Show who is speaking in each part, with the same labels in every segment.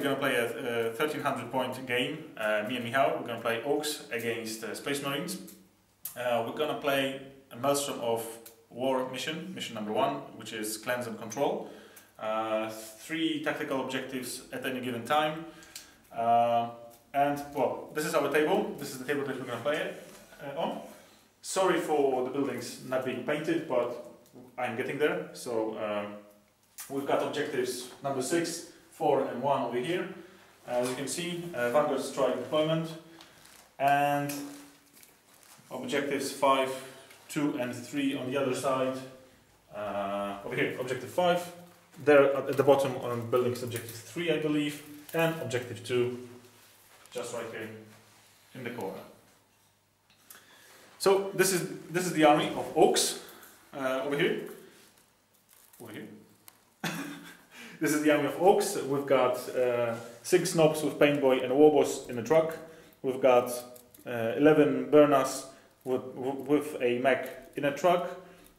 Speaker 1: going to play a 1300 point game. Me and Michał, we're going to play Orks against Space Marines. We're going to play a Maelstrom of War mission number 1, which is Cleanse and Control. 3 tactical objectives at any given time. And, well, this is our table. This is the table that we're going to play it on. Sorry for the buildings not being painted, but I'm getting there. So we've got objectives number 6, 4 and 1 over here. As you can see, Vanguard Strike deployment, and objectives 5, 2 and 3 on the other side. Over here, objective 5. There at the bottom on building is objective 3, I believe, and objective 2 just right here in the corner. So this is the army of Orks over here. Over here. This is the army of Orks. We've got 6 snobs with paintboy and a warboss in a truck. We've got 11 burners with a mech in a truck.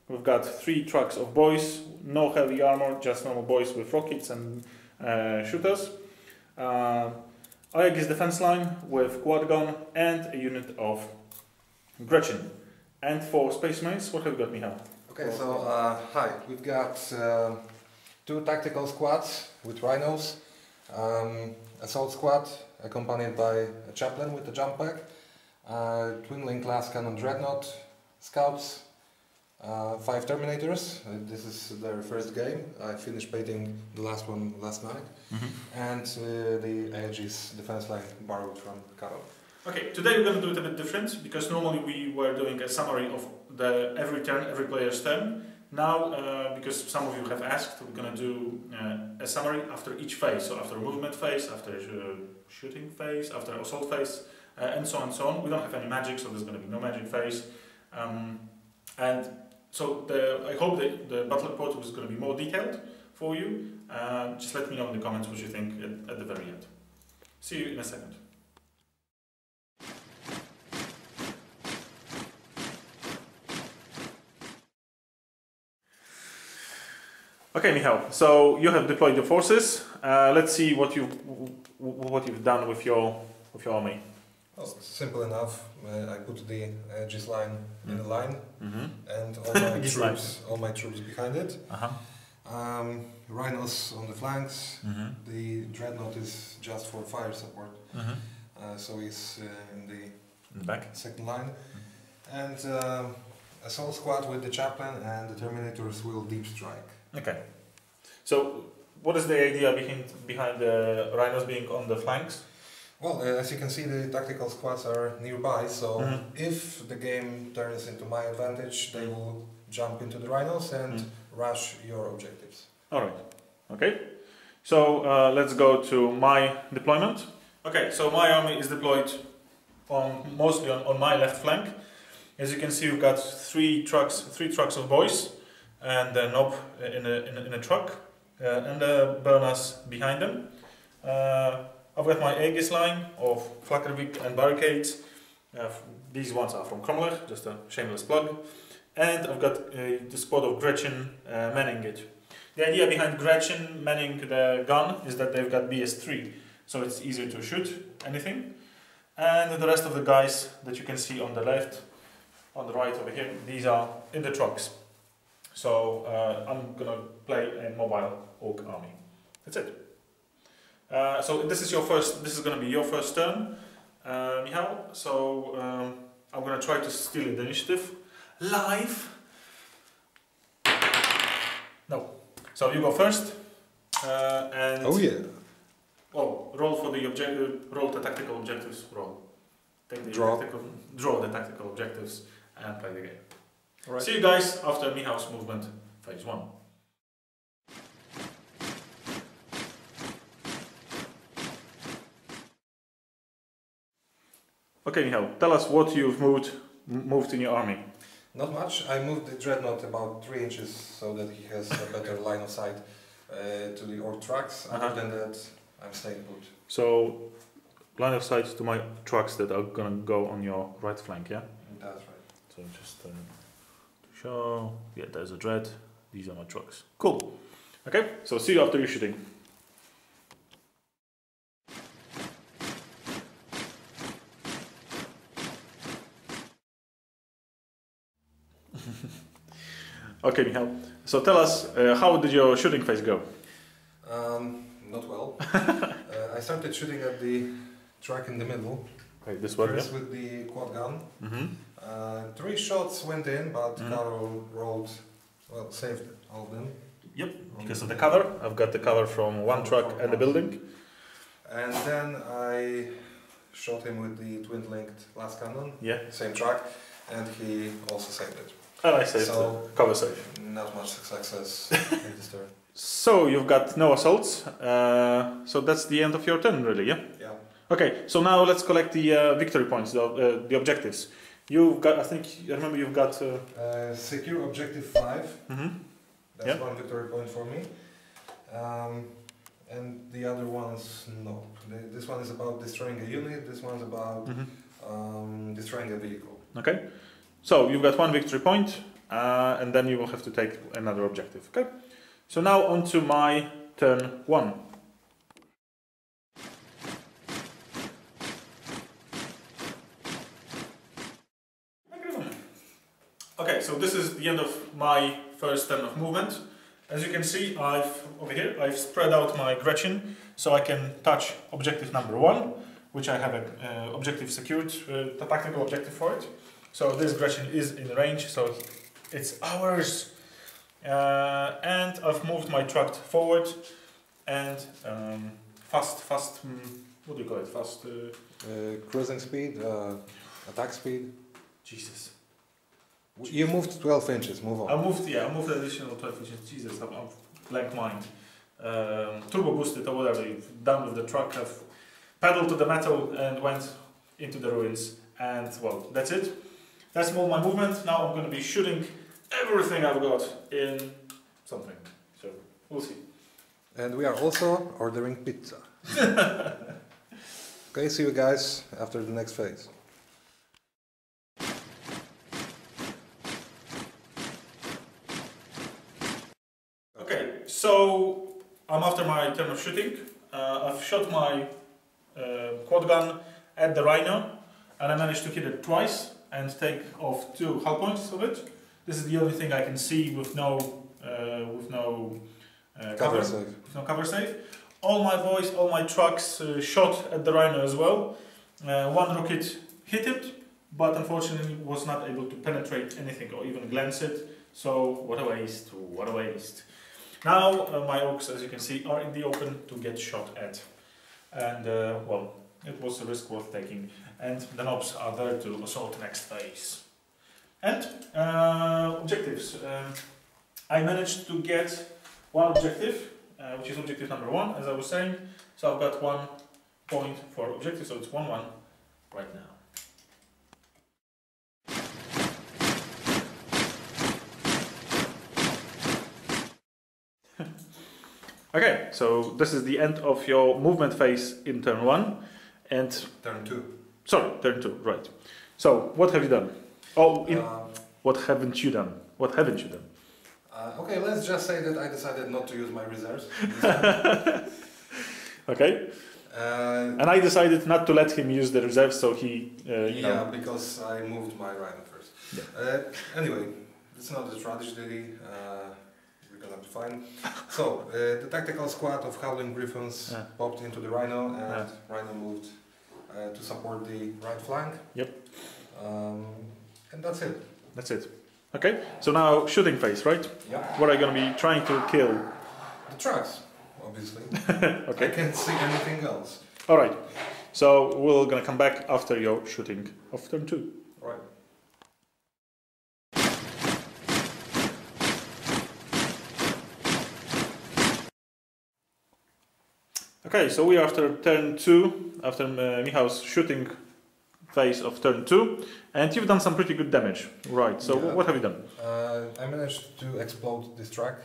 Speaker 1: We've got 3 trucks of boys, no heavy armor, just normal boys with rockets and shooters. Aegis defense line with quad gun and a unit of Gretchen. And for Space Marines, what have we got, Michał?
Speaker 2: Okay, so hi, we've got 2 tactical squads with rhinos, assault squad accompanied by a chaplain with a jump pack, twin-link class cannon dreadnought, scouts, 5 terminators. This is their first game. I finished painting the last one last night. And the Aegis defense line borrowed from Carol.
Speaker 1: Okay, today we're going to do it a bit different, because normally we were doing a summary of every turn, every player's turn. Now, because some of you have asked, we're going to do a summary after each phase. So after a movement phase, after a shooting phase, after an assault phase, and so on and so on. We don't have any magic, so there's going to be no magic phase. And so I hope that the battle report is going to be more detailed for you. Just let me know in the comments what you think at the very end. See you in a second. Okay, Michał. So you have deployed your forces. Let's see what you've done with your army.
Speaker 2: Well, simple enough. I put the Aegis line in a line, and all my troops behind it. Rhinos on the flanks. The dreadnought is just for fire support, so he's in the
Speaker 1: back,
Speaker 2: second line. And assault squad with the chaplain, and the terminators will deep strike.
Speaker 1: Okay. So what is the idea behind the rhinos being on the flanks?
Speaker 2: Well, as you can see, the tactical squads are nearby, so if the game turns into my advantage, they will jump into the rhinos and rush your objectives.
Speaker 1: Alright, okay. So let's go to my deployment. Okay, so my army is deployed mostly on my left flank. As you can see, we've got 3 trucks of boys and a knob in a truck, and the burners behind them. I've got my Aegis line of Flakkervik and barricades. These ones are from Kromler, just a shameless plug. And I've got the squad of Gretchen manning it. The idea behind Gretchen manning the gun is that they've got BS3, so it's easier to shoot anything. And the rest of the guys that you can see on the left, on the right over here, these are in the trucks. So I'm gonna play a mobile Ork army. That's it. So this is going to be your first turn, Michał. So I'm going to try to steal the initiative live. No. So you go first. And
Speaker 2: oh yeah.
Speaker 1: Well, roll for the objective. Roll the tactical objectives. Roll. Take the draw the tactical objectives and play the game. All right. See you guys after Michał's movement, phase 1. Okay, Michał, tell us what you've moved in your army.
Speaker 2: Not much. I moved the dreadnought about 3 inches so that he has a better line of sight to the Ork trucks. Other than that, I'm staying put.
Speaker 1: So, line of sight to my trucks that are gonna go on your right flank, yeah?
Speaker 2: That's right.
Speaker 1: So just to show, yeah, there's a dread. These are my trucks. Cool. Okay, so see you after your shooting. Okay, Michal. So tell us, how did your shooting phase go?
Speaker 2: Not well. I started shooting at the track in the middle.
Speaker 1: Okay, this one,
Speaker 2: First
Speaker 1: yeah?
Speaker 2: with the quad gun.
Speaker 1: Mm-hmm.
Speaker 2: 3 shots went in, but Carol rolled, well, saved all of them.
Speaker 1: Yep, because of the cover. I've got the cover from one truck and the building.
Speaker 2: And then I shot him with the twin-linked last cannon.
Speaker 1: Yeah.
Speaker 2: Same track, and he also saved it.
Speaker 1: And I saved
Speaker 2: So,
Speaker 1: cover save.
Speaker 2: Not much success in this turn.
Speaker 1: So you've got no assaults. So that's the end of your turn, really, yeah?
Speaker 2: Yeah.
Speaker 1: Okay, so now let's collect the victory points, the objectives. You've got, I remember you've got...
Speaker 2: Secure objective 5.
Speaker 1: Mm-hmm.
Speaker 2: That's 1 victory point for me. And the other ones, no. This one is about destroying a unit, this one's about destroying a vehicle.
Speaker 1: Okay, so you've got 1 victory point, and then you will have to take another objective. Okay, so now on to my turn 1. Okay, so this is the end of my first turn of movement. As you can see, over here I've spread out my Gretchen so I can touch objective number 1, which I have an objective secured, the tactical objective for it. So this Gretchen is in range, so it's ours. And I've moved my truck forward and fast, what do you call it? Fast...
Speaker 2: Cruising speed, attack speed.
Speaker 1: Jesus.
Speaker 2: You moved 12 inches, move on.
Speaker 1: I moved additional 12 inches. Jesus, I'm blank mind. Turbo boosted or whatever, done with the truck. I've pedaled to the metal and went into the ruins. And well, that's it. That's all my movement. Now I'm going to be shooting everything I've got in something. So we'll see.
Speaker 2: And we are also ordering pizza. Okay, see you guys after the next phase.
Speaker 1: Okay, so I'm after my turn of shooting. I've shot my quad gun at the Rhino and I managed to hit it twice and take off 2 hull points of it. This is the only thing I can see with no cover
Speaker 2: save.
Speaker 1: With no cover save. All my boys, all my trucks shot at the Rhino as well. 1 rocket hit it, but unfortunately was not able to penetrate anything or even glance it. So what a waste, what a waste. Now my Orks, as you can see, are in the open to get shot at. And well, it was a risk worth taking. And the knobs are there to assault the next phase. And objectives. I managed to get 1 objective, which is objective number 1, as I was saying. So I've got 1 point for objective, so it's 1-1 right now. Okay, so this is the end of your movement phase in turn 1 and...
Speaker 2: Turn 2.
Speaker 1: Sorry, turn 2, right. So, what have you done? Oh, what haven't you done? What haven't you done?
Speaker 2: Okay, let's just say that I decided not to use my reserves.
Speaker 1: Okay. And I decided not to let him use the reserves, so he, you know...
Speaker 2: Yeah, because I moved my Rhino first.
Speaker 1: Yeah.
Speaker 2: Anyway, it's not a tragedy. We're gonna be fine. So, the tactical squad of Howling Griffons popped into the Rhino, and Rhino moved to support the right flank.
Speaker 1: Yep.
Speaker 2: And that's it.
Speaker 1: That's it. Okay, so now shooting phase, right?
Speaker 2: Yeah.
Speaker 1: What are you going to be trying to kill?
Speaker 2: The trucks, obviously.
Speaker 1: Okay.
Speaker 2: I can't see anything else.
Speaker 1: Alright, so we're going to come back after your shooting of turn 2.
Speaker 2: Right.
Speaker 1: Okay, so we are after turn 2, after Michal's shooting phase of turn 2, and you've done some pretty good damage. Right, so what have you done?
Speaker 2: I managed to explode this track.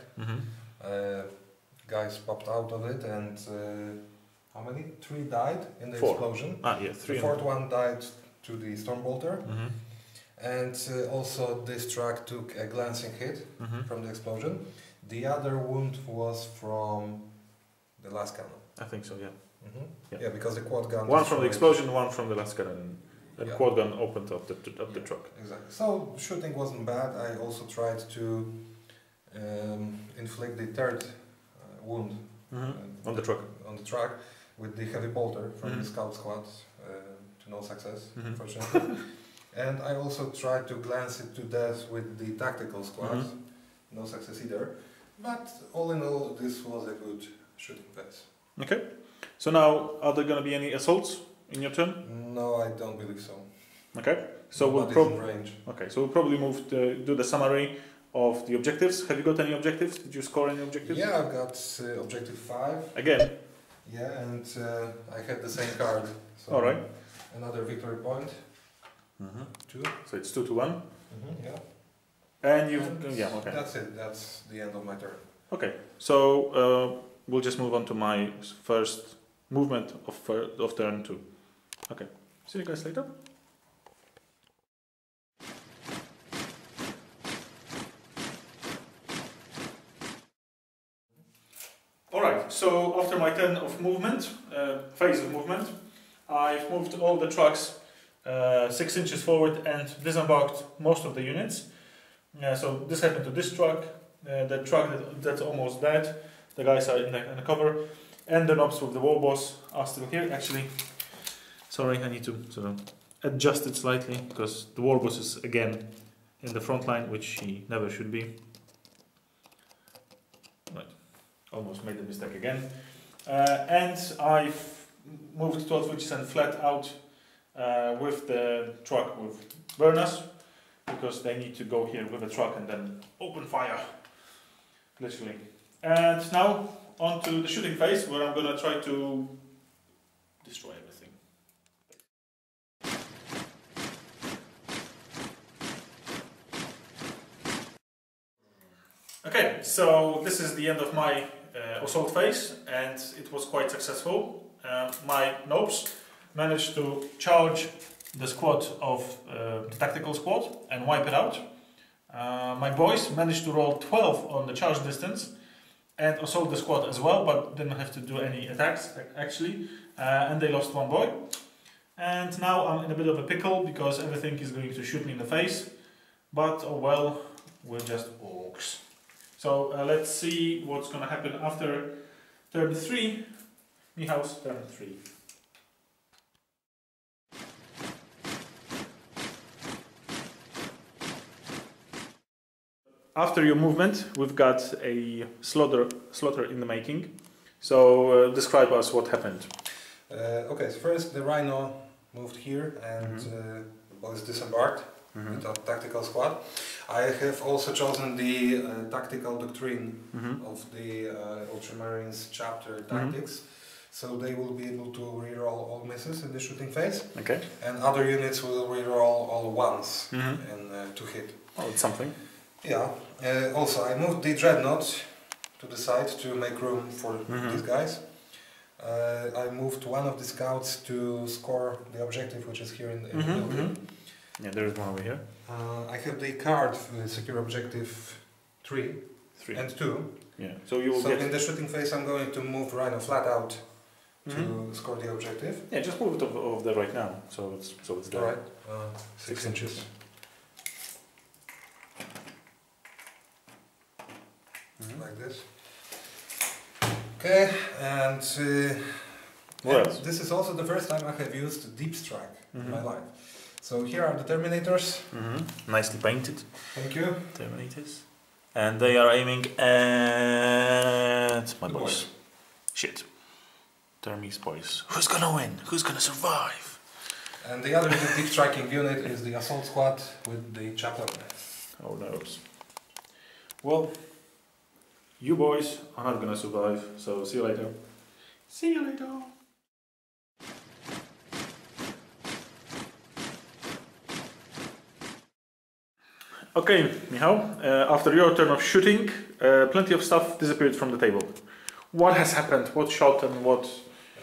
Speaker 2: Guys popped out of it, and how many? 3 died in the
Speaker 1: 4.
Speaker 2: explosion.
Speaker 1: Ah, yeah, 3.
Speaker 2: The 4th one died to the Stormbolter. And also this truck took a glancing hit from the explosion. The other wound was from the last cannon.
Speaker 1: I think so, yeah.
Speaker 2: Yeah, because the quad gun...
Speaker 1: One from the explosion, 1 from the last cannon. And quad gun opened up the truck.
Speaker 2: Exactly. So shooting wasn't bad. I also tried to inflict the third wound
Speaker 1: on the truck.
Speaker 2: On the truck with the heavy bolter from the scout squad, to no success, unfortunately. And I also tried to glance it to death with the tactical squad, no success either. But all in all, this was a good shooting phase.
Speaker 1: Okay. So now, are there going to be any assaults in your turn?
Speaker 2: No, I don't believe so.
Speaker 1: Okay. So we'll probably move to do the summary of the objectives. Have you got any objectives? Did you score any objectives?
Speaker 2: Yeah, I've got objective 5.
Speaker 1: Again?
Speaker 2: Yeah, and I had the same card. So
Speaker 1: all right.
Speaker 2: Another victory point. 2.
Speaker 1: So it's 2-1.
Speaker 2: Yeah.
Speaker 1: And okay.
Speaker 2: That's it. That's the end of my turn.
Speaker 1: Okay. So we'll just move on to my first movement of turn 2. Okay. See you guys later. Alright, so after my turn of movement, phase of movement, I've moved all the trucks 6 inches forward and disembarked most of the units. So this happened to this truck, the truck that's almost dead, the guys are in the cover, and the knobs with the war boss are still here. Actually, sorry, I need to sort of adjust it slightly because the war boss is again in the front line, which he never should be. Right, almost made the mistake again. And I've moved 12 inches and flat out with the truck with burners, because they need to go here with the truck and then open fire, literally. And now on to the shooting phase, where I'm gonna try to destroy everything. Okay, so this is the end of my assault phase, and it was quite successful. My nopes managed to charge the squad of the tactical squad and wipe it out. My boys managed to roll 12 on the charge distance and assault the squad as well, but didn't have to do any attacks actually, and they lost 1 boy. And now I'm in a bit of a pickle because everything is going to shoot me in the face, but oh well, we're just orcs. So let's see what's gonna happen after turn 3, Michał's turn 3. After your movement, we've got a slaughter in the making. So describe us what happened.
Speaker 2: Okay, so first the Rhino moved here and the boys disembarked with a tactical squad. I have also chosen the tactical doctrine of the Ultramarines chapter tactics. So they will be able to reroll all misses in the shooting phase.
Speaker 1: Okay.
Speaker 2: And other units will reroll all ones and to hit.
Speaker 1: Oh, it's something.
Speaker 2: Yeah. Also, I moved the dreadnought to the side to make room for these guys. I moved one of the scouts to score the objective, which is here in the building.
Speaker 1: Yeah, there is one over here.
Speaker 2: I have the card for secure objective 3 and 2.
Speaker 1: Yeah. So you will
Speaker 2: in the shooting phase, I'm going to move Rhino flat out to score the objective.
Speaker 1: Yeah, just move it over there right now, so it's there.
Speaker 2: All right. 6 inches. Like this. Okay, and this is also the first time I have used deep strike in my life. So here are the Terminators.
Speaker 1: Nicely painted.
Speaker 2: Thank you.
Speaker 1: Terminators. And they are aiming at my boys. Shit. Termies boys. Who's gonna win? Who's gonna survive?
Speaker 2: And the other deep striking unit is the assault squad with the chaplain.
Speaker 1: Oh no. Well, you boys are not gonna survive, so see you later. See you later. Okay, Michał, after your turn of shooting, plenty of stuff disappeared from the table. What has happened? What shot and what?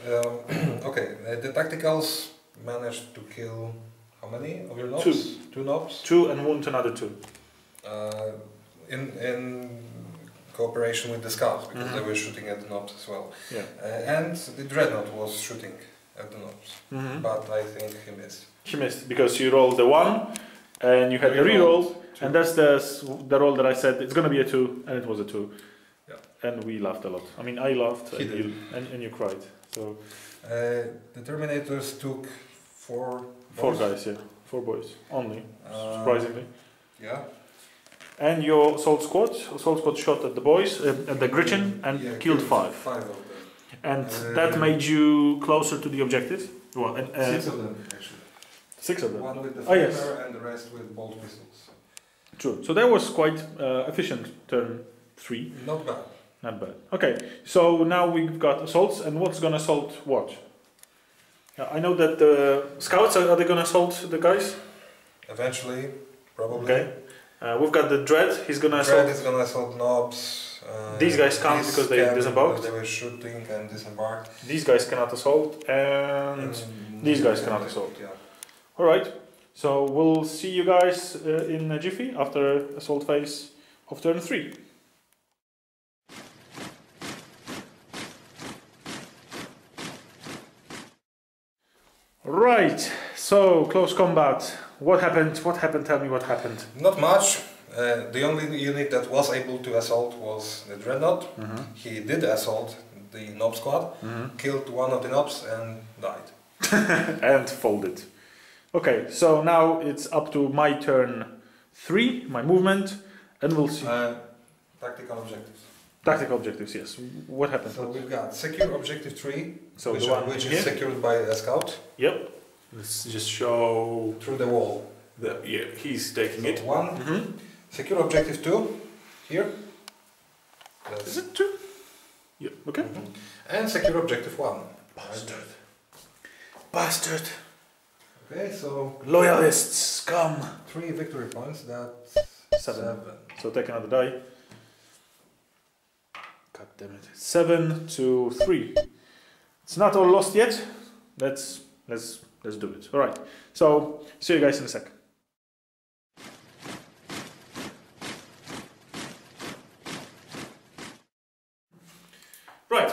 Speaker 2: Okay, the tacticals managed to kill how many of your knobs? 2 knobs?
Speaker 1: 2 and wound another 2.
Speaker 2: In cooperation with the scouts, because they were shooting at the knobs as well.
Speaker 1: Yeah.
Speaker 2: And the dreadnought was shooting at the nobs, but I think he missed.
Speaker 1: He missed because you rolled the 1 and you had the reroll, and that's the roll that I said it's going to be a 2, and it was a 2.
Speaker 2: Yeah.
Speaker 1: And we laughed a lot. I mean, I laughed and you cried. So
Speaker 2: the Terminators took 4
Speaker 1: guys, yeah. 4 boys only, surprisingly.
Speaker 2: Yeah.
Speaker 1: And your assault squad shot at the boys, at the Griffon, and killed 5.
Speaker 2: 5 of them.
Speaker 1: And that made you closer to the objective? Well,
Speaker 2: 6 of them, actually.
Speaker 1: 6 of them?
Speaker 2: 1 with the flammer and the rest with bolt pistols.
Speaker 1: True. So that was quite efficient turn 3.
Speaker 2: Not bad.
Speaker 1: Not bad. Okay, so now we've got assaults, and what's gonna assault what? I know that the scouts, are they gonna assault the guys?
Speaker 2: Eventually, probably.
Speaker 1: Okay. We've got the Dread, he's gonna assault.
Speaker 2: Dread is gonna assault knobs.
Speaker 1: These guys can't because they disembarked.
Speaker 2: They were shooting and disembarked.
Speaker 1: These guys cannot assault, and these guys cannot assault.
Speaker 2: Yeah.
Speaker 1: Alright, so we'll see you guys in a jiffy after assault phase of turn 3. Right, so close combat. What happened? What happened? Tell me what happened.
Speaker 2: Not much. The only unit that was able to assault was the Dreadnought. He did assault the Nob squad, killed 1 of the Nobs and died.
Speaker 1: And folded. Okay, so now it's up to my turn 3, my movement, and we'll see.
Speaker 2: Tactical objectives.
Speaker 1: Tactical objectives, yes. What happened?
Speaker 2: So we've got secure objective 3,
Speaker 1: So
Speaker 2: which is secured by a scout.
Speaker 1: Yep.
Speaker 3: Let's just show
Speaker 2: Through the wall.
Speaker 3: that, yeah, he's taking it.
Speaker 2: 1. Secure objective 2, here.
Speaker 1: Is it 2? Yeah, okay.
Speaker 2: And secure objective 1.
Speaker 1: Bastard. Bastard.
Speaker 2: Okay, so
Speaker 1: Loyalists, come.
Speaker 2: 3 victory points, that's
Speaker 1: 7. So take another die. God damn it. 7 to 3. It's not all lost yet. Let's do it. Alright. So see you guys in a sec. Right.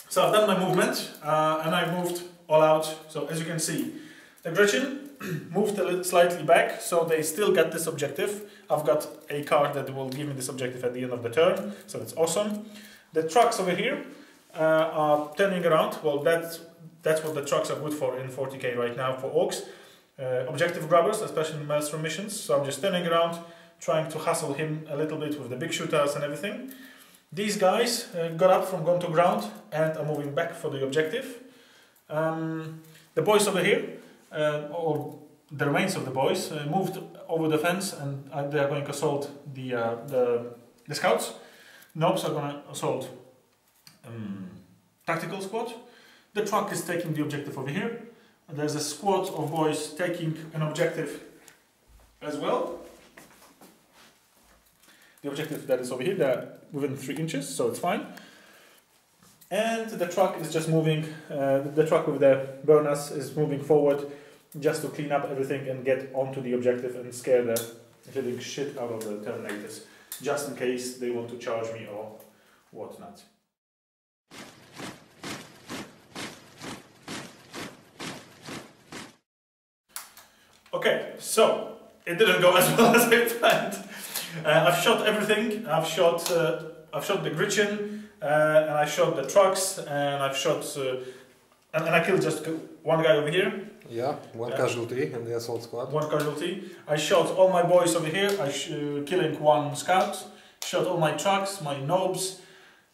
Speaker 1: So I've done my movement and I moved all out. So as you can see, the Griffon moved a little slightly back, so they still get this objective. I've got a card that will give me this objective at the end of the turn, so that's awesome. The trucks over here are turning around. Well, that's what the trucks are good for in 40k right now for Orks. Objective grabbers, especially in Maelstrom missions. So I'm just turning around, trying to hustle him a little bit with the big shooters and everything. These guys got up from going to ground and are moving back for the objective. The boys over here, or the remains of the boys, moved over the fence and they are going to assault the scouts. Nobs are going to assault tactical squad. The truck is taking the objective over here. There's a squad of boys taking an objective as well. The objective that is over here, they're within 3 inches, so it's fine. And the truck is just moving, the truck with the burners is moving forward just to clean up everything and get onto the objective and scare the living shit out of the Terminators, just in case they want to charge me or whatnot. Okay, so it didn't go as well as I planned. I've shot everything. I've shot the Griffon, and I shot the trucks, and I've shot, and I killed just 1 guy over here.
Speaker 2: Yeah, 1 casualty in the assault squad.
Speaker 1: 1 casualty. I shot all my boys over here. Killing 1 scout. Shot all my trucks, my nobs.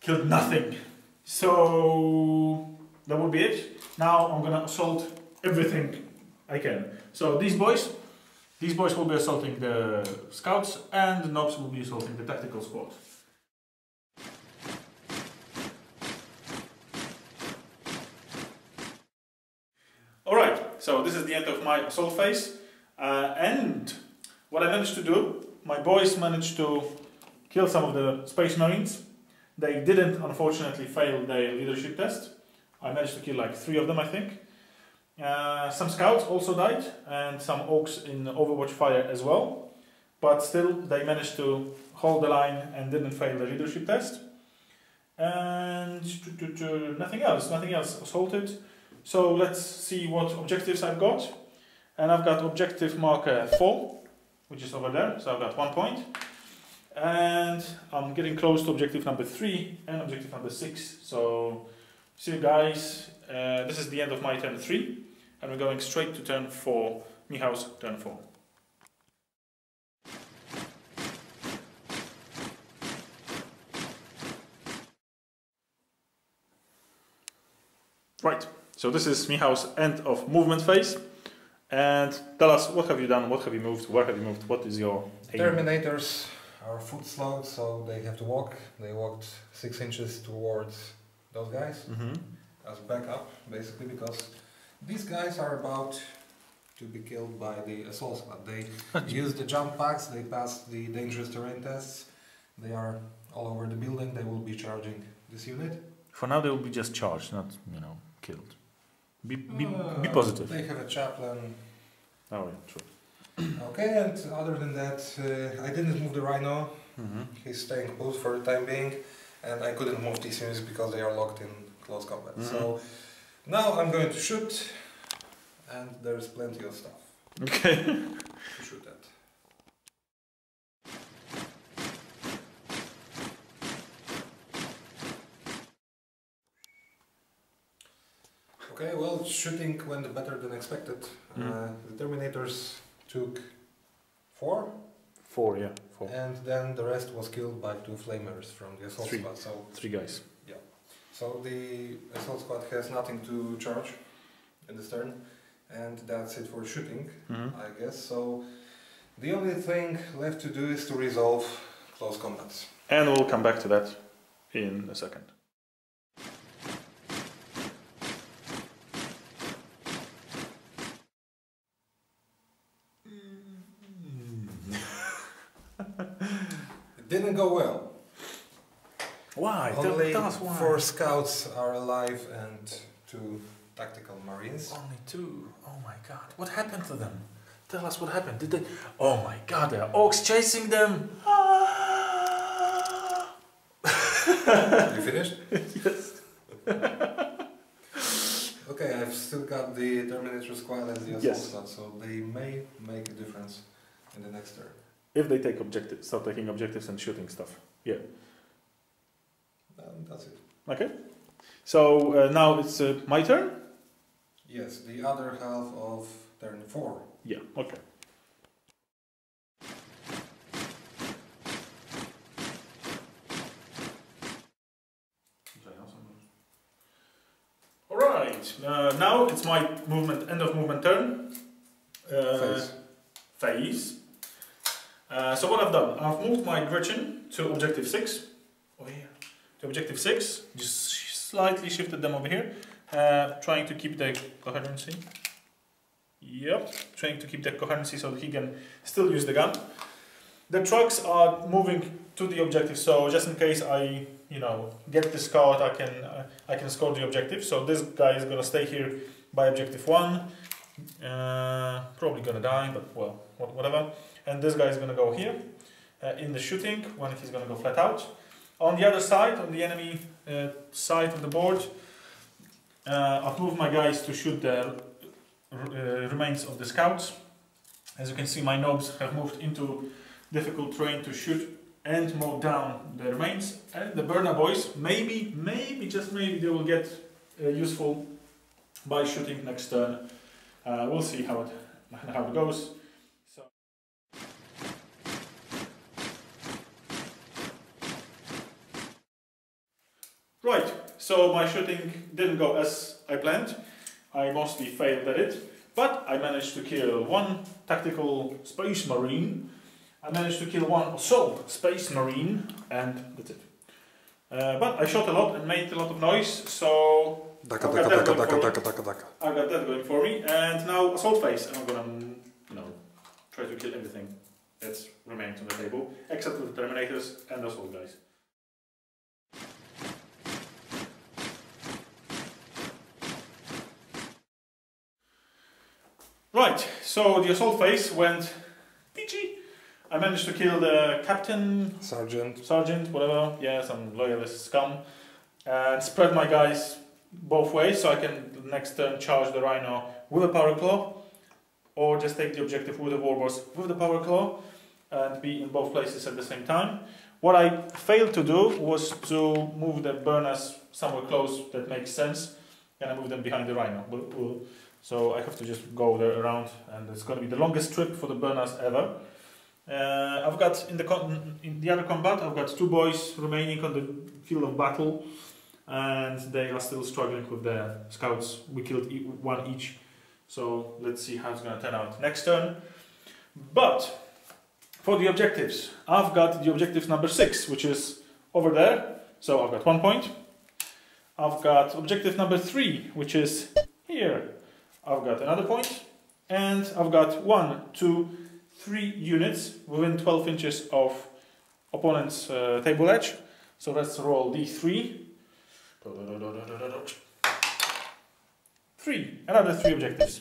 Speaker 1: Killed nothing. So that would be it. Now I'm gonna assault everything I can. So these boys will be assaulting the scouts, and the nobs will be assaulting the tactical squad. Alright, so this is the end of my assault phase, and what I managed to do, my boys managed to kill some of the Space Marines. They didn't, unfortunately, fail their leadership test. I managed to kill like 3 of them, I think. Some scouts also died, and some Orks in Overwatch fire as well. But still, they managed to hold the line and didn't fail the leadership test. And nothing else assaulted. So let's see what objectives I've got. And I've got objective marker 4, which is over there, so I've got 1 point. And I'm getting close to objective number 3 and objective number 6. So, see you guys, this is the end of my turn 3, and we're going straight to turn 4, Michał's turn 4. Right, so this is Michał's end of movement phase. And tell us, what have you done, what have you moved, where have you moved, what is your aim?
Speaker 2: Terminators are foot slowed, so they have to walk. They walked 6 inches towards those guys as backup, basically, because these guys are about to be killed by the assault squad. They use the jump packs, they pass the dangerous terrain tests, they are all over the building, they will be charging this unit.
Speaker 1: For now they will be just charged, not, killed. Be positive.
Speaker 2: They have a chaplain.
Speaker 1: Oh yeah, true.
Speaker 2: Okay, and other than that, I didn't move the Rhino. He's staying put for the time being, and I couldn't move these units because they are locked in close combat. So now I'm going to shoot, and there's plenty of stuff.
Speaker 1: Okay.
Speaker 2: To shoot at. Okay, well, shooting went better than expected. The Terminators took 4.
Speaker 1: 4, yeah. 4.
Speaker 2: And then the rest was killed by 2 flamers from the assault squad. So
Speaker 1: 3 guys.
Speaker 2: Yeah. So the assault squad has nothing to charge in this turn, and that's it for shooting, I guess. So the only thing left to do is to resolve close combats.
Speaker 1: And we'll come back to that in a second.
Speaker 2: It didn't go well.
Speaker 1: Why?
Speaker 2: Only
Speaker 1: Tell us why.
Speaker 2: 4 scouts are alive and 2 tactical marines.
Speaker 1: Only 2. Oh my god. What happened to them? Tell us what happened. Did they... Oh my god, there are orcs chasing them!
Speaker 2: You finished?
Speaker 1: Yes.
Speaker 2: Okay, I've still got the Terminator squad and the assault squad, so they may make a difference in the next turn.
Speaker 1: If they take objectives, start taking objectives and shooting stuff. Yeah.
Speaker 2: That's it.
Speaker 1: Okay. So now it's my turn?
Speaker 2: Yes, the other half of turn 4.
Speaker 1: Yeah, okay. Alright, now it's my movement, end of movement turn. Phase. So what I've done, I've moved my Griffon to objective 6, over here, to objective 6, just slightly shifted them over here, trying to keep the coherency. Yep, trying to keep the coherency so that he can still use the gun. The trucks are moving to the objective, so just in case I, get the scout, I can score the objective. So this guy is gonna stay here by objective 1, probably gonna die, but well, whatever. And this guy is gonna go here in the shooting when he's gonna go flat out. On the other side, on the enemy side of the board, I've moved my guys to shoot the remains of the scouts. As you can see, my nobs have moved into difficult terrain to shoot and mow down the remains. And the burner boys, maybe, just maybe, they will get useful by shooting next turn. We'll see how it goes. So. Right, so my shooting didn't go as I planned. I mostly failed at it, but I managed to kill 1 tactical space marine. I managed to kill 1 assault space marine, and that's it. But I shot a lot and made a lot of noise, so I've got that going for me. And now assault phase, and I'm gonna, try to kill everything that remains on the table, except for the Terminators and the assault guys. Right, so the assault phase went peachy. I managed to kill the captain, sergeant, whatever, yeah, some loyalist scum, and spread my guys both ways so I can the next turn charge the Rhino with a Power Claw, or just take the objective with the Warboss with the Power Claw and be in both places at the same time. What I failed to do was to move the burners somewhere close that makes sense, and I move them behind the Rhino. So I have to just go there around, and it's going to be the longest trip for the burners ever. I've got in the other combat, I've got 2 boys remaining on the field of battle, and they are still struggling with the scouts. We killed 1 each, so let's see how it's going to turn out next turn. But for the objectives, I've got the objective number 6, which is over there, so I've got 1 point. I've got objective number 3, which is here. I've got another point, and I've got 1, 2, 3 units within 12 inches of opponent's table edge. So let's roll d3. 3, another 3 objectives.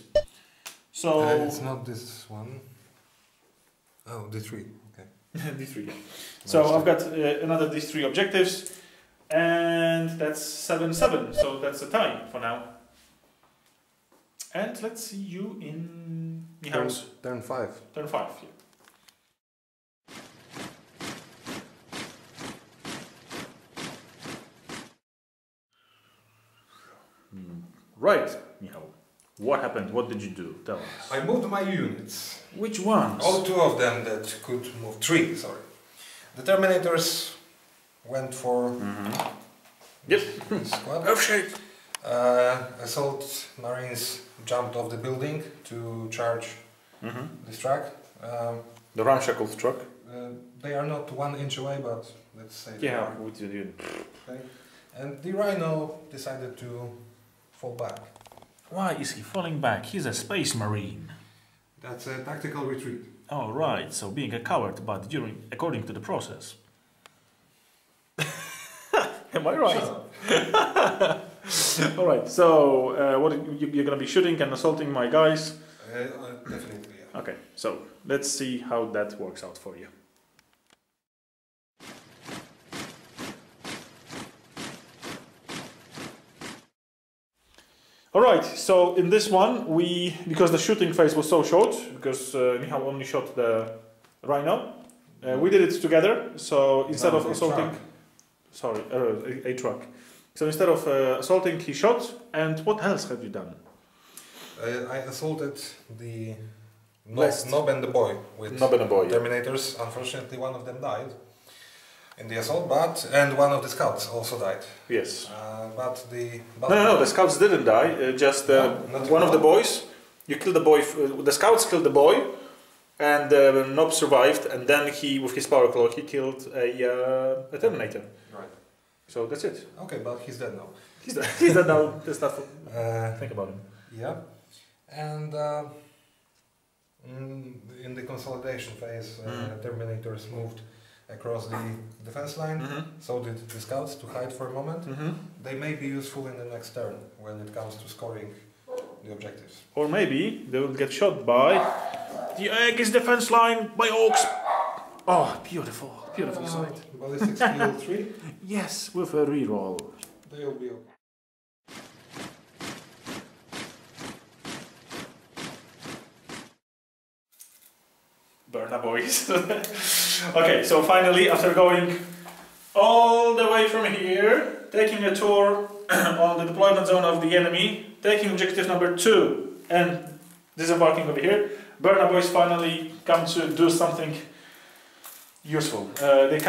Speaker 1: So
Speaker 2: it's not this one. Oh, d3. Okay.
Speaker 1: d3. Yeah. So I've got another these 3 objectives, and that's 7-7. So that's a tie for now. And let's see you in Michał's
Speaker 2: Turn 5.
Speaker 1: Turn 5. Yeah. Right, Michał. What happened? What did you do? Tell us.
Speaker 2: I moved my units.
Speaker 1: Which ones?
Speaker 2: All 2 of them that could move. 3, sorry. The Terminators went for
Speaker 1: Yep.
Speaker 2: squad.
Speaker 1: Oh shit.
Speaker 2: Assault Marines jumped off the building to charge this truck.
Speaker 3: The ramshackle truck.
Speaker 2: They are not 1 inch away, but let's say they
Speaker 1: Yeah,
Speaker 2: are.
Speaker 1: what you did.
Speaker 2: Okay. And the Rhino decided to fall back.
Speaker 1: Why is he falling back? He's a space marine.
Speaker 2: That's a tactical retreat.
Speaker 1: Oh right, so being a coward, but according to the process. Am I right? All right. So what you're going to be shooting and assaulting my guys?
Speaker 2: Definitely. Yeah.
Speaker 1: Okay. So let's see how that works out for you. All right. So in this one, because the shooting phase was so short, because Michał only shot the Rhino, we did it together. So instead of assaulting. Sorry, a truck. So instead of assaulting, he shot. And what else have you done?
Speaker 2: I assaulted the
Speaker 1: West.
Speaker 2: Nob and the boy with
Speaker 1: Nob and the boy,
Speaker 2: Terminators. Yeah. Unfortunately, one of them died in the assault, and one of the scouts also died.
Speaker 1: Yes.
Speaker 2: No,
Speaker 1: the scouts didn't die. Just
Speaker 2: not
Speaker 1: one of the boys. You killed the boy. The scouts killed the boy, and Nob survived. And then he, with his power claw, he killed a Terminator.
Speaker 2: Right.
Speaker 1: So that's it.
Speaker 2: Okay, but he's dead now.
Speaker 1: He's dead now. Let's not think about him.
Speaker 2: Yeah, and in the consolidation phase, Terminators moved across the defense line. So did the scouts to hide for a moment. They may be useful in the next turn when it comes to scoring the objectives.
Speaker 1: Or maybe they will get shot by the Aegis defense line by Orks. Oh, beautiful, beautiful sight.
Speaker 2: Ballistic skill 3.
Speaker 1: Yes, with a reroll.
Speaker 2: They will be okay.
Speaker 1: Burna boys. Okay, so finally, after going all the way from here, taking a tour on the deployment zone of the enemy, taking objective number 2 and disembarking over here, Burna boys finally come to do something useful. They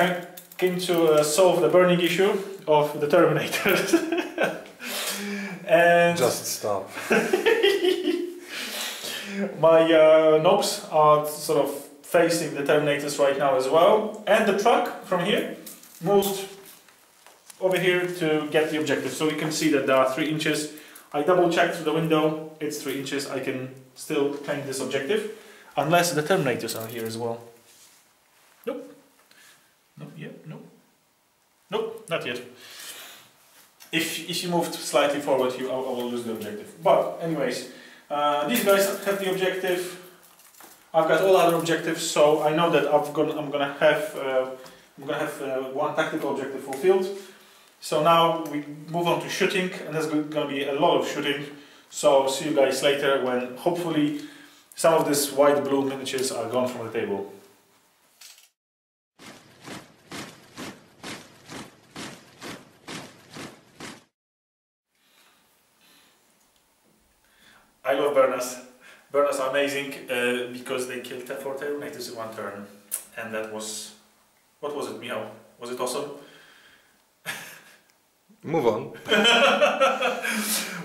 Speaker 1: came to solve the burning issue of the Terminators. And
Speaker 2: just stop.
Speaker 1: My nobs are sort of facing the Terminators right now as well, and the truck from here moved over here to get the objective. So you can see that there are 3 inches. I double checked through the window, it's 3 inches. I can still claim this objective, unless the Terminators are here as well. Nope. Nope, yeah, nope. Nope, not yet. If you moved slightly forward, I will lose the objective. But anyways, these guys have the objective. I've got all other objectives, so I know that I'm gonna have one tactical objective fulfilled. So now we move on to shooting, and there's gonna be a lot of shooting. So see you guys later when hopefully some of these white blue miniatures are gone from the table. I love Burners. Burners are amazing because they kill 4 Terminators in 1 turn. And that was... what was it, Michał? Was it awesome?
Speaker 2: Move on.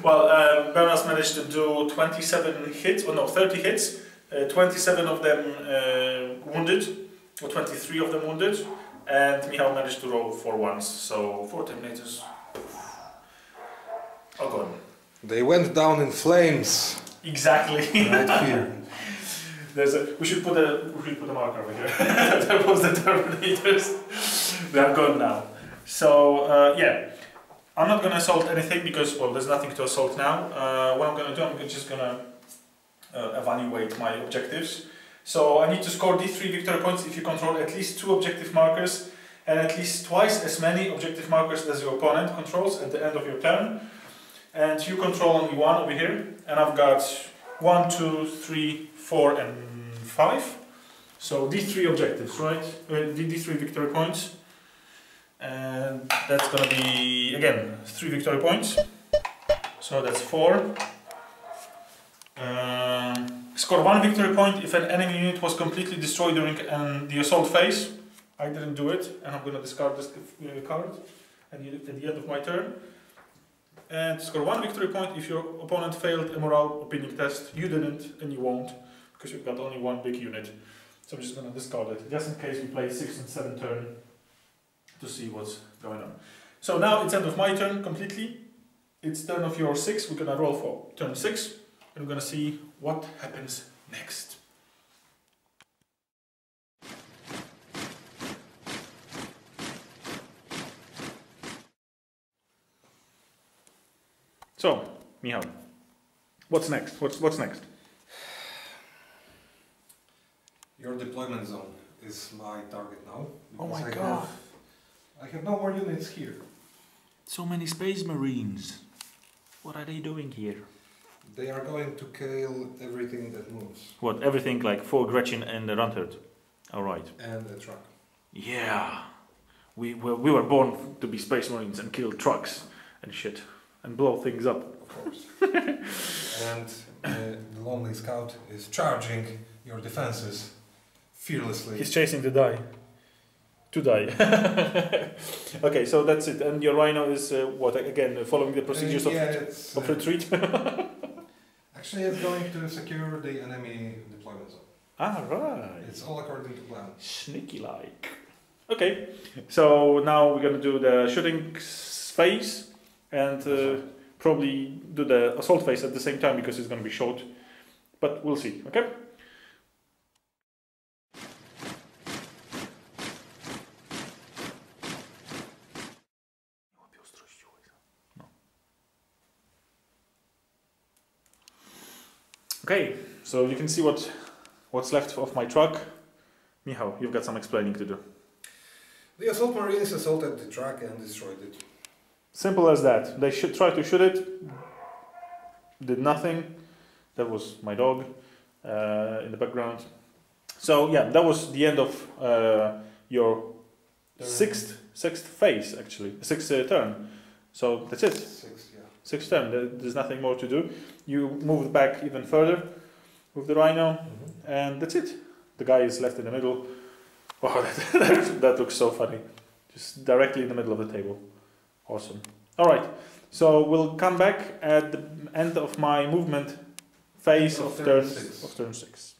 Speaker 1: Well, Burners managed to do 27 hits, or no, 30 hits. 27 of them wounded, or 23 of them wounded. And Michał managed to roll 4 ones, so 4 Terminators are gone.
Speaker 2: They went down in flames.
Speaker 1: Exactly.
Speaker 2: Right here.
Speaker 1: We should put a marker over here. That was the Terminators. They are gone now. So yeah, I'm not gonna assault anything because well, there's nothing to assault now. What I'm gonna do, I'm just gonna evaluate my objectives. So I need to score D3 victory points if you control at least 2 objective markers and at least twice as many objective markers as your opponent controls at the end of your turn. And you control only 1 over here, and I've got 1, 2, 3, 4 and 5. So D3 objectives, right? D3 victory points. And that's gonna be, again, 3 victory points. So that's 4. Score 1 victory point if an enemy unit was completely destroyed during the assault phase. I didn't do it, and I'm gonna discard this card at the end of my turn. And score 1 victory point if your opponent failed a morale opinion test. You didn't, and you won't, because you've got only 1 big unit. So I'm just going to discard it, just in case we play 6 and 7 turn to see what's going on. So now it's end of my turn completely. It's turn of your 6. We're going to roll for turn 6, and we're going to see what happens next. So, Michał, what's next? What's next?
Speaker 2: Your deployment zone is my target now.
Speaker 1: Oh my god.
Speaker 2: I have no more units here.
Speaker 3: So many Space Marines. What are they doing here?
Speaker 2: They are going to kill everything that moves.
Speaker 3: What, everything like 4 Gretchen and the Runtard? Alright.
Speaker 2: And a truck.
Speaker 3: Yeah. We were born to be Space Marines and kill trucks and shit. And blow things up.
Speaker 2: Of course. And the Lonely Scout is charging your defenses fearlessly.
Speaker 1: He's chasing the die. To die. Okay, so that's it. And your Rhino is what, again, following the procedures of retreat?
Speaker 2: Actually, it's going to secure the enemy deployment zone.
Speaker 1: Ah, right.
Speaker 2: It's all according to plan.
Speaker 1: Sneaky-like. Okay, so now we're going to do the shooting phase. And probably do the assault phase at the same time because it's going to be short. But we'll see, okay? Okay, so you can see what's left of my truck. Michał, you've got some explaining to do.
Speaker 2: The assault marines assaulted the truck and destroyed it.
Speaker 1: Simple as that. They should try to shoot it. Did nothing. That was my dog in the background. So yeah, that was the end of your sixth phase, actually, 6th turn. So that's it. 6th turn. There's nothing more to do. You moved back even further with the Rhino, and that's it. The guy is left in the middle. Wow, that looks so funny. Just directly in the middle of the table. Awesome. Alright, so we'll come back at the end of my movement phase of turn 6.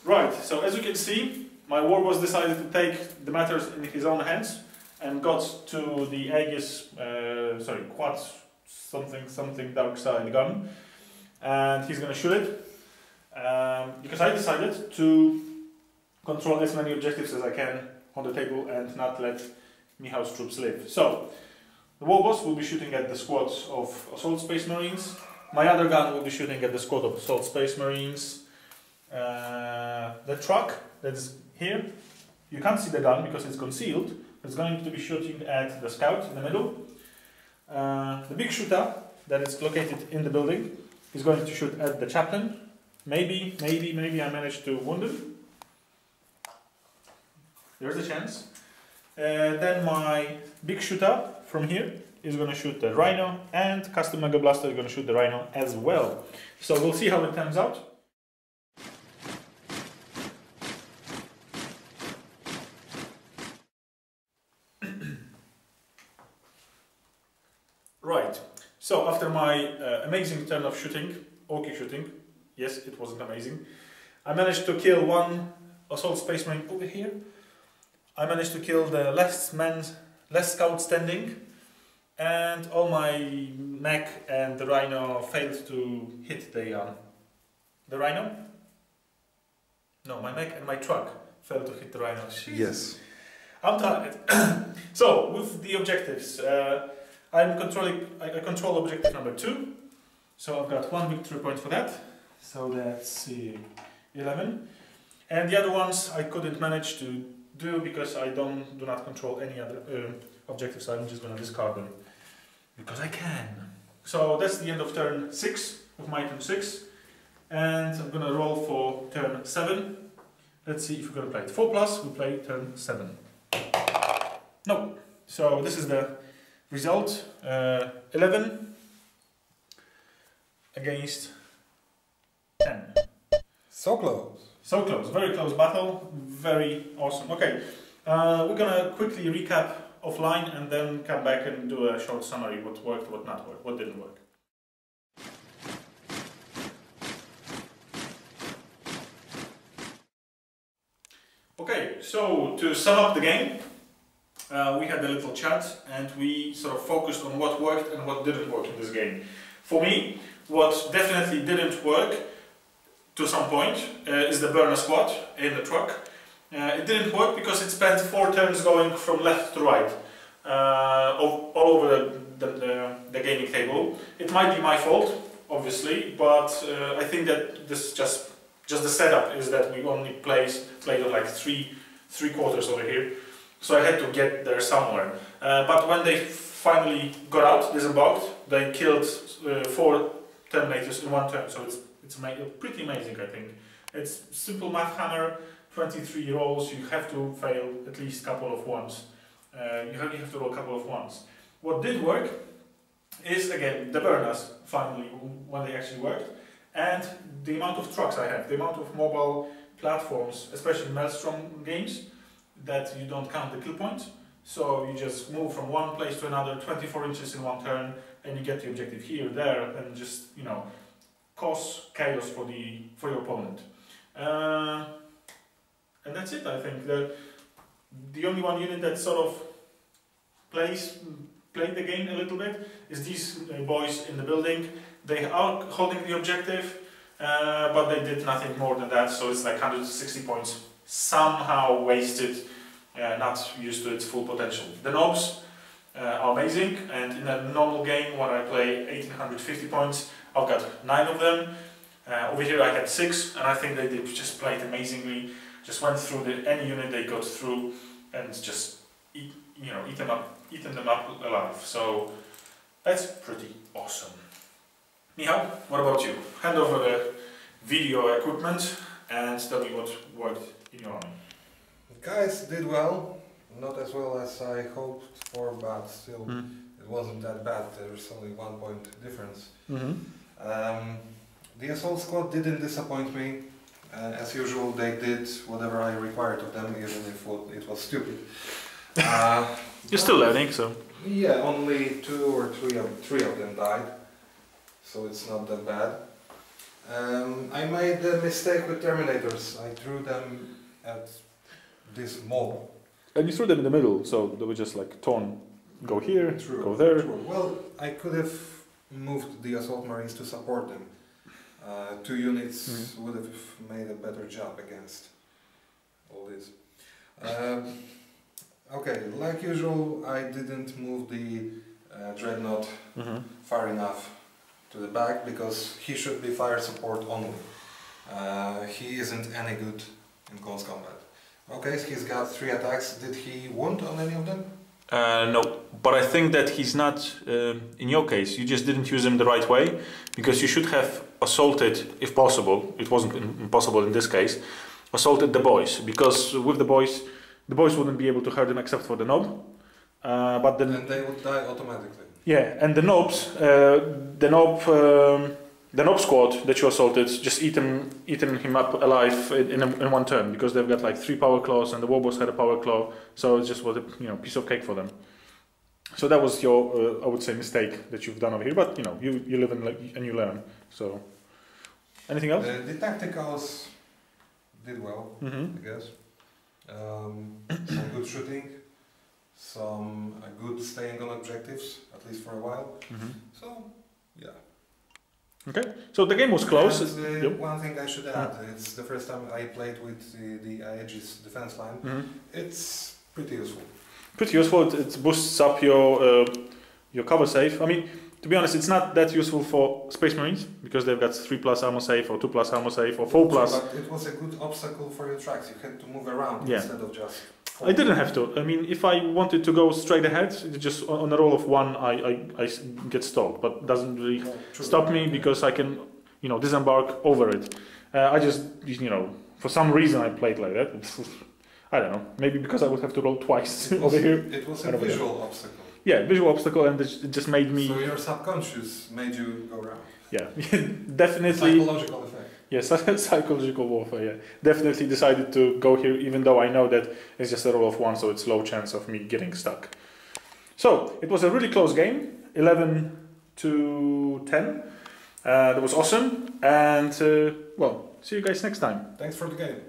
Speaker 1: Right, so as you can see, my war boss decided to take the matters in his own hands and got to the Aegis, quad something dark side gun, and he's gonna shoot it. Because I decided to control as many objectives as I can on the table and not let Michał's troops live. So, the war boss will be shooting at the squads of Assault Space Marines. My other gun will be shooting at the squad of Assault Space Marines. The truck that is here You can't see the gun because it's concealed. It's going to be shooting at the scout in the middle. The big shooter that is located in the building is going to shoot at the chaplain. Maybe I managed to wound him. There's a chance. Then my big shooter from here is going to shoot the rhino, and custom mega blaster is going to shoot the rhino as well. So we'll see how it turns out. Right, so after my amazing turn of shooting, Orky shooting, yes, it wasn't amazing, I managed to kill one assault space marine over here. I managed to kill the last scout standing, and all my mech and the rhino failed to hit the rhino? No, my mech and my truck failed to hit the rhino. Jeez.
Speaker 2: Yes.
Speaker 1: I'm tired. So, with the objectives, I control objective number 2, so I've got 1 victory point for that, so that's 11, and the other ones I couldn't manage to do because I do not control any other objectives, so I'm just going to discard them, because I can. So that's the end of turn 6, of my turn 6, and I'm going to roll for turn 7. Let's see if we're going to play it 4+, we play turn 7. No, so this is the result, 11 against 10.
Speaker 2: So close.
Speaker 1: So close, very close battle, very awesome. Okay, we're gonna quickly recap offline and then come back and do a short summary, what worked, what not worked, what didn't work. Okay, so to sum up the game, we had a little chat and we sort of focused on what worked and what didn't work in this game. For me, what definitely didn't work to some point is the burner squad in the truck. It didn't work because it spent 4 turns going from left to right all over the gaming table. It might be my fault, obviously, but I think that this just the setup is that we only played on like three quarters over here. So I had to get there somewhere. But when they finally got out, disembarked, they killed 4 Terminators in 1 turn. So it's pretty amazing, I think. It's simple math hammer, 23 rolls, you have to fail at least a couple of ones. You have to roll a couple of ones. What did work is, again, the burners, finally, when they actually worked, and the amount of trucks I have, the amount of mobile platforms, especially Maelstrom games, that you don't count the kill point. So you just move from one place to another, 24 inches in 1 turn, and you get the objective here, there, and just, you know, cause chaos for your opponent. And that's it, I think. The only one unit that sort of played the game a little bit is these boys in the building. They are holding the objective, but they did nothing more than that, so it's like 160 points somehow wasted, not used to its full potential. The knobs are amazing, and in a normal game when I play 1850 points, I've got 9 of them. Over here I had 6, and I think they just played amazingly. Just went through any unit they got through, and just eaten them up alive. So that's pretty awesome. Michał, what about you? Hand over the video equipment and tell me what worked in your army.
Speaker 2: The guys did well, not as well as I hoped for, but still it wasn't that bad. There's only 1 point difference. The assault squad didn't disappoint me. As usual, they did whatever I required of them, even if it was stupid.
Speaker 3: You're still learning, so...
Speaker 2: Yeah, only 2 or 3 of them died, so it's not that bad. I made a mistake with Terminators. I threw them at this mob.
Speaker 3: And you threw them in the middle, so they were just like torn. Go here, go there.
Speaker 2: True. Well, I could have moved the Assault Marines to support them. 2 units would have made a better job against all this. Okay, like usual, I didn't move the Dreadnought far enough to the back, because he should be fire support only. He isn't any good in close combat. Okay, so he's got 3 attacks. Did he wound on any of them?
Speaker 1: No, but I think that he's not, in your case, you just didn't use him the right way, because you should have assaulted, if possible, it wasn't impossible in this case, assaulted the boys, because with the boys wouldn't be able to hurt them except for the knob. But then,
Speaker 2: and they would die automatically.
Speaker 1: Yeah, and the knobs, the knob squad that you assaulted, just eaten him up alive in one turn, because they've got like 3 power claws and the warboss had a power claw, so it just was a piece of cake for them. So that was your I would say mistake that you've done over here, but you live and you learn. So anything else?
Speaker 2: The tacticals did well, I guess. Some good shooting, some good staying on objectives, at least for a while. So yeah.
Speaker 1: Okay, so the game was close.
Speaker 2: And,
Speaker 1: yep.
Speaker 2: One thing I should add, it's the first time I played with the Aegis defense line. It's pretty useful. Pretty useful.
Speaker 1: It boosts up your cover save. I mean, to be honest, it's not that useful for Space Marines, because they've got 3+ armor save, or 2+ armor save, or 4+.
Speaker 2: But it was a good obstacle for your tracks. You had to move around instead of just...
Speaker 1: I didn't have to. I mean, if I wanted to go straight ahead, just on a roll of 1, I get stalled, but doesn't really stop me, because I can, disembark over it. I just, for some reason I played like that. I don't know. Maybe because I would have to roll twice over here.
Speaker 2: It was a visual obstacle.
Speaker 1: Yeah, visual obstacle, and it just made me...
Speaker 2: So your subconscious made you go around.
Speaker 1: Yeah, definitely.
Speaker 2: Psychological effect.
Speaker 1: Yes, psychological warfare, yeah. Definitely decided to go here, even though I know that it's just a roll of 1, so it's low chance of me getting stuck. So, it was a really close game, 11-10. That was awesome, and, well, see you guys next time.
Speaker 2: Thanks for the game.